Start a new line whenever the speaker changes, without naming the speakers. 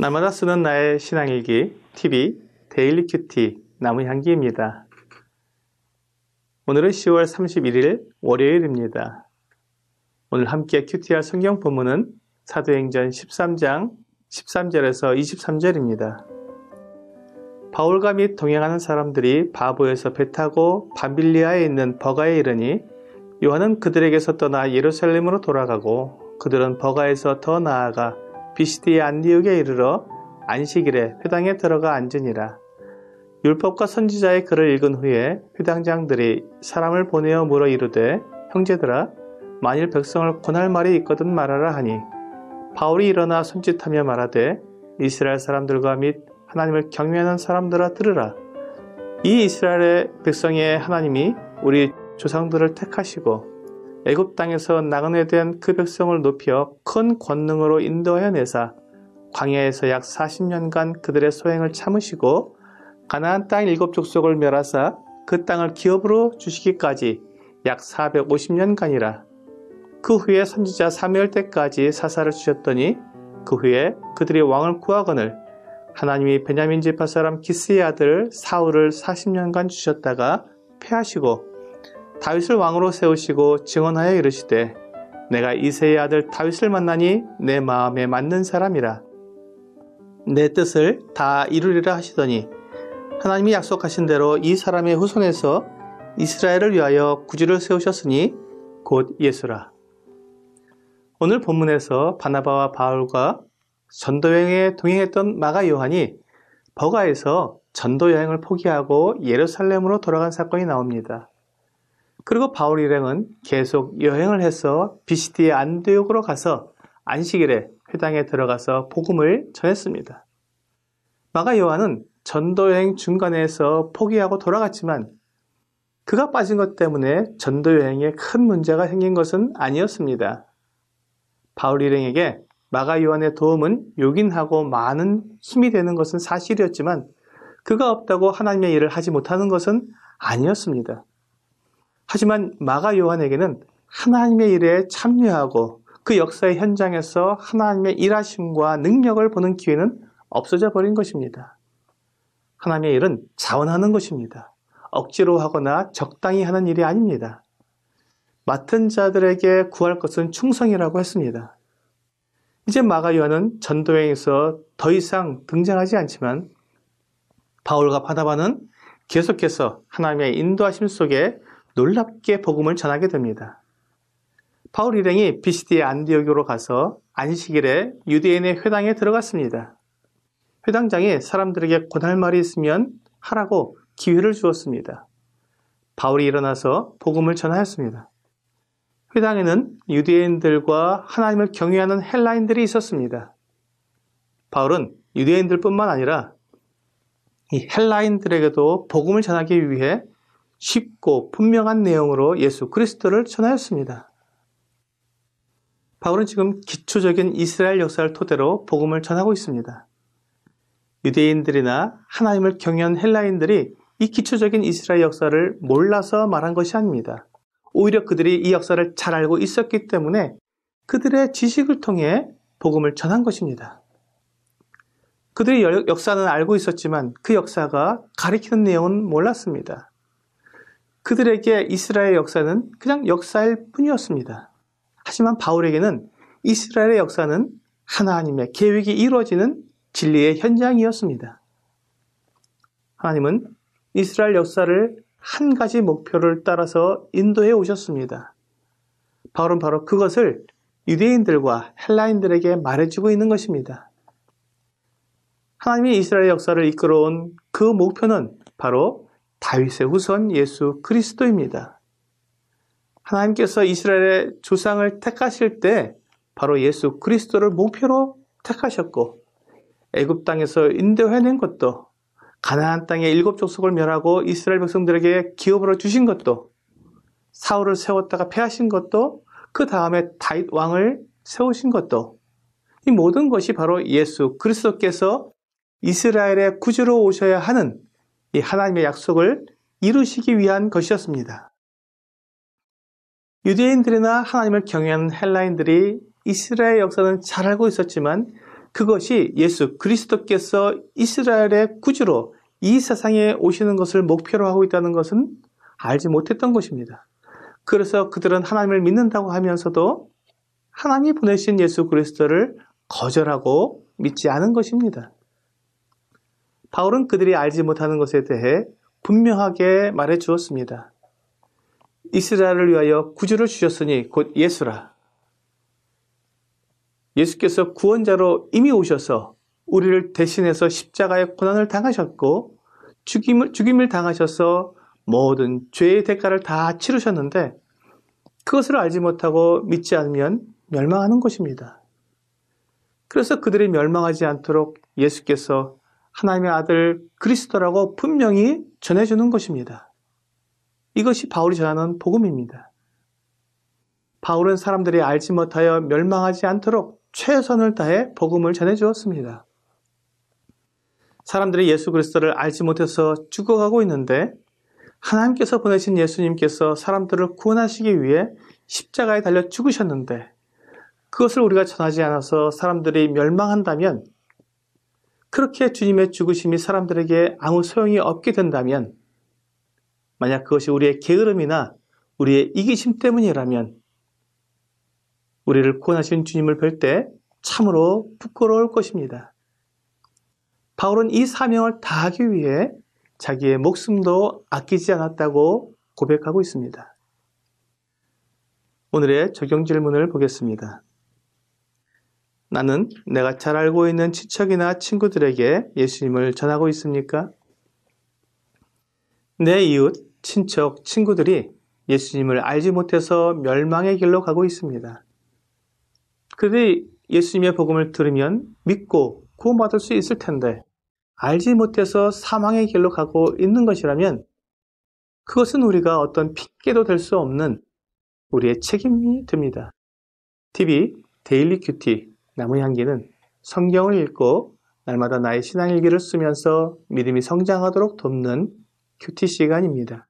날마다 쓰는 나의 신앙일기 TV 데일리 큐티 나무향기입니다. 오늘은 10월 31일 월요일입니다. 오늘 함께 큐티할 성경 본문은 사도행전 13장 13절에서 23절입니다. 바울과 및 동행하는 사람들이 바보에서 배 타고 밤빌리아에 있는 버가에 이르니 요한은 그들에게서 떠나 예루살렘으로 돌아가고 그들은 버가에서 더 나아가 비시디의 안디옥에 이르러 안식일에 회당에 들어가 앉으니라. 율법과 선지자의 글을 읽은 후에 회당장들이 사람을 보내어 물어 이르되 형제들아 만일 백성을 권할 말이 있거든 말하라 하니 바울이 일어나 손짓하며 말하되 이스라엘 사람들과 및 하나님을 경외하는 사람들아 들으라. 이 이스라엘의 백성의 하나님이 우리 조상들을 택하시고 애굽 땅에서 나그네 된 그 백성을 높여 큰 권능으로 인도하여 내사 광야에서 약 40년간 그들의 소행을 참으시고 가나안 땅 7족속을 멸하사 그 땅을 기업으로 주시기까지 약 450년간이라. 그 후에 선지자 사무엘 때까지 사사를 주셨더니 그 후에 그들이 왕을 구하거늘 하나님이 베냐민 지파 사람 기스의 아들 사울을 40년간 주셨다가 패하시고 다윗을 왕으로 세우시고 증언하여 이르시되 내가 이새의 아들 다윗을 만나니 내 마음에 맞는 사람이라. 내 뜻을 다 이루리라 하시더니 하나님이 약속하신 대로 이 사람의 후손에서 이스라엘을 위하여 구주를 세우셨으니 곧 예수라. 오늘 본문에서 바나바와 바울과 전도여행에 동행했던 마가 요한이 버가에서 전도여행을 포기하고 예루살렘으로 돌아간 사건이 나옵니다. 그리고 바울 일행은 계속 여행을 해서 비시디의 안디옥으로 가서 안식일에 회당에 들어가서 복음을 전했습니다. 마가 요한은 전도여행 중간에서 포기하고 돌아갔지만 그가 빠진 것 때문에 전도여행에 큰 문제가 생긴 것은 아니었습니다. 바울 일행에게 마가 요한의 도움은 요긴하고 많은 힘이 되는 것은 사실이었지만 그가 없다고 하나님의 일을 하지 못하는 것은 아니었습니다. 하지만 마가 요한에게는 하나님의 일에 참여하고 그 역사의 현장에서 하나님의 일하심과 능력을 보는 기회는 없어져 버린 것입니다. 하나님의 일은 자원하는 것입니다. 억지로 하거나 적당히 하는 일이 아닙니다. 맡은 자들에게 구할 것은 충성이라고 했습니다. 이제 마가 요한은 전도여행에서 더 이상 등장하지 않지만 바울과 바나바는 계속해서 하나님의 인도하심 속에 놀랍게 복음을 전하게 됩니다. 바울 일행이 비시디의 안디옥으로 가서 안식일에 유대인의 회당에 들어갔습니다. 회당장이 사람들에게 권할 말이 있으면 하라고 기회를 주었습니다. 바울이 일어나서 복음을 전하였습니다. 회당에는 유대인들과 하나님을 경외하는 헬라인들이 있었습니다. 바울은 유대인들뿐만 아니라 이 헬라인들에게도 복음을 전하기 위해 쉽고 분명한 내용으로 예수 그리스도를 전하였습니다. 바울은 지금 기초적인 이스라엘 역사를 토대로 복음을 전하고 있습니다. 유대인들이나 하나님을 경외한 헬라인들이 이 기초적인 이스라엘 역사를 몰라서 말한 것이 아닙니다. 오히려 그들이 이 역사를 잘 알고 있었기 때문에 그들의 지식을 통해 복음을 전한 것입니다. 그들이 역사는 알고 있었지만 그 역사가 가리키는 내용은 몰랐습니다. 그들에게 이스라엘 역사는 그냥 역사일 뿐이었습니다. 하지만 바울에게는 이스라엘의 역사는 하나님의 계획이 이루어지는 진리의 현장이었습니다. 하나님은 이스라엘 역사를 한 가지 목표를 따라서 인도해 오셨습니다. 바울은 바로 그것을 유대인들과 헬라인들에게 말해주고 있는 것입니다. 하나님이 이스라엘 역사를 이끌어온 그 목표는 바로 다윗의 후손 예수 그리스도입니다. 하나님께서 이스라엘의 조상을 택하실 때 바로 예수 그리스도를 목표로 택하셨고 애굽 땅에서 인도해낸 것도 가나안 땅의 7족속을 멸하고 이스라엘 백성들에게 기업으로 주신 것도 사울을 세웠다가 패하신 것도 그 다음에 다윗 왕을 세우신 것도 이 모든 것이 바로 예수 그리스도께서 이스라엘의 구주로 오셔야 하는 이 하나님의 약속을 이루시기 위한 것이었습니다. 유대인들이나 하나님을 경외하는 헬라인들이 이스라엘 역사는 잘 알고 있었지만 그것이 예수 그리스도께서 이스라엘의 구주로 이 세상에 오시는 것을 목표로 하고 있다는 것은 알지 못했던 것입니다. 그래서 그들은 하나님을 믿는다고 하면서도 하나님이 보내신 예수 그리스도를 거절하고 믿지 않은 것입니다. 바울은 그들이 알지 못하는 것에 대해 분명하게 말해 주었습니다. 이스라엘을 위하여 구주를 주셨으니 곧 예수라. 예수께서 구원자로 이미 오셔서 우리를 대신해서 십자가의 고난을 당하셨고 죽임을 당하셔서 모든 죄의 대가를 다 치르셨는데 그것을 알지 못하고 믿지 않으면 멸망하는 것입니다. 그래서 그들이 멸망하지 않도록 예수께서 하나님의 아들 그리스도라고 분명히 전해주는 것입니다. 이것이 바울이 전하는 복음입니다. 바울은 사람들이 알지 못하여 멸망하지 않도록 최선을 다해 복음을 전해주었습니다. 사람들이 예수 그리스도를 알지 못해서 죽어가고 있는데 하나님께서 보내신 예수님께서 사람들을 구원하시기 위해 십자가에 달려 죽으셨는데 그것을 우리가 전하지 않아서 사람들이 멸망한다면, 그렇게 주님의 죽으심이 사람들에게 아무 소용이 없게 된다면, 만약 그것이 우리의 게으름이나 우리의 이기심 때문이라면 우리를 구원하신 주님을 뵐 때 참으로 부끄러울 것입니다. 바울은 이 사명을 다하기 위해 자기의 목숨도 아끼지 않았다고 고백하고 있습니다. 오늘의 적용 질문을 보겠습니다. 나는 내가 잘 알고 있는 친척이나 친구들에게 예수님을 전하고 있습니까? 내 이웃, 친척, 친구들이 예수님을 알지 못해서 멸망의 길로 가고 있습니다. 그들이 예수님의 복음을 들으면 믿고 구원받을 수 있을 텐데 알지 못해서 사망의 길로 가고 있는 것이라면 그것은 우리가 어떤 핑계도 될 수 없는 우리의 책임이 됩니다. TV 데일리 큐티 나무의 향기는 성경을 읽고 날마다 나의 신앙일기를 쓰면서 믿음이 성장하도록 돕는 큐티 시간입니다.